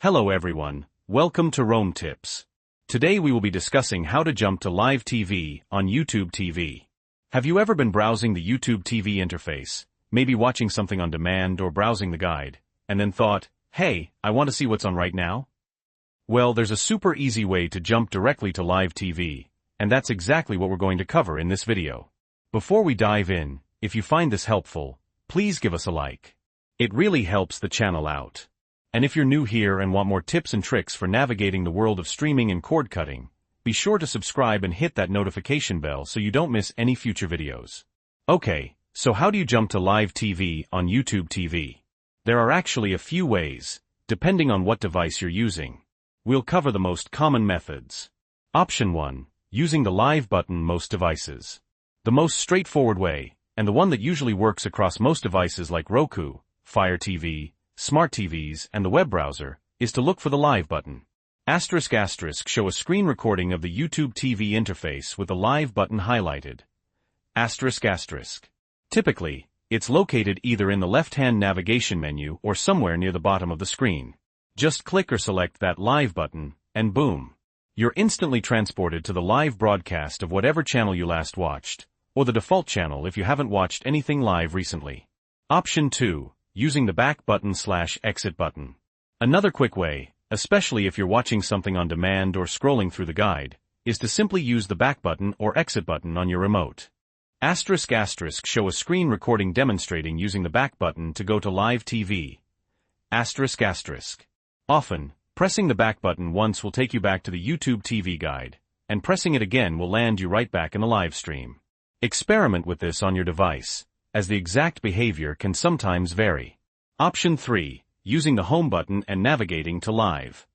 Hello everyone, welcome to Rome Tips. Today we will be discussing how to jump to live TV on YouTube TV. Have you ever been browsing the YouTube TV interface, maybe watching something on demand or browsing the guide, and then thought, hey, I want to see what's on right now? Well, there's a super easy way to jump directly to live TV, and that's exactly what we're going to cover in this video. Before we dive in, if you find this helpful, please give us a like. It really helps the channel out. And if you're new here and want more tips and tricks for navigating the world of streaming and cord cutting, be sure to subscribe and hit that notification bell so you don't miss any future videos. Okay, so how do you jump to live TV on YouTube TV? There are actually a few ways, depending on what device you're using. We'll cover the most common methods. Option 1. Using the live button most devices. The most straightforward way, and the one that usually works across most devices like Roku, Fire TV, smart TVs, and the web browser, is to look for the live button. *** show a screen recording of the YouTube TV interface with the live button highlighted. ***. Typically, it's located either in the left-hand navigation menu or somewhere near the bottom of the screen. Just click or select that live button, and boom! You're instantly transported to the live broadcast of whatever channel you last watched, or the default channel if you haven't watched anything live recently. Option 2. Using the back button/exit button. Another quick way, especially if you're watching something on demand or scrolling through the guide, is to simply use the back button or exit button on your remote. ***, show a screen recording demonstrating using the back button to go to live TV. ***. Often, pressing the back button once will take you back to the YouTube TV guide, and pressing it again will land you right back in the live stream. Experiment with this on your device, as the exact behavior can sometimes vary. Option 3. Using the home button and navigating to live.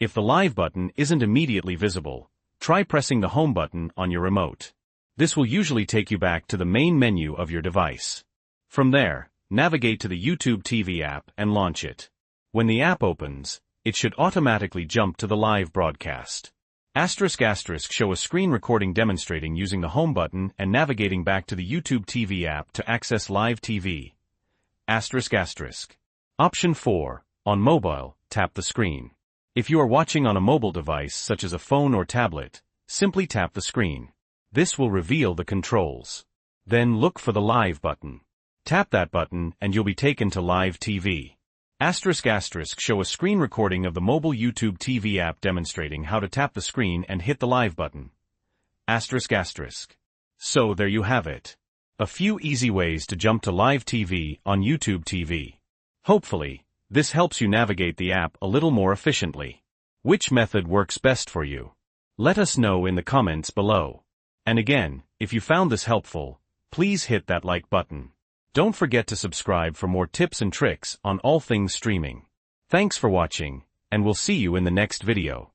If the live button isn't immediately visible, try pressing the home button on your remote. This will usually take you back to the main menu of your device. From there, navigate to the YouTube TV app and launch it. When the app opens, it should automatically jump to the live broadcast. ***, show a screen recording demonstrating using the home button and navigating back to the YouTube TV app to access live TV. ***. Option 4. On mobile, tap the screen. If you are watching on a mobile device such as a phone or tablet, simply tap the screen. This will reveal the controls. Then look for the live button. Tap that button and you'll be taken to live TV. ***, show a screen recording of the mobile YouTube TV app demonstrating how to tap the screen and hit the live button. ***. So there you have it. A few easy ways to jump to live TV on YouTube TV. Hopefully, this helps you navigate the app a little more efficiently. Which method works best for you? Let us know in the comments below. And again, if you found this helpful, please hit that like button. Don't forget to subscribe for more tips and tricks on all things streaming. Thanks for watching, and we'll see you in the next video.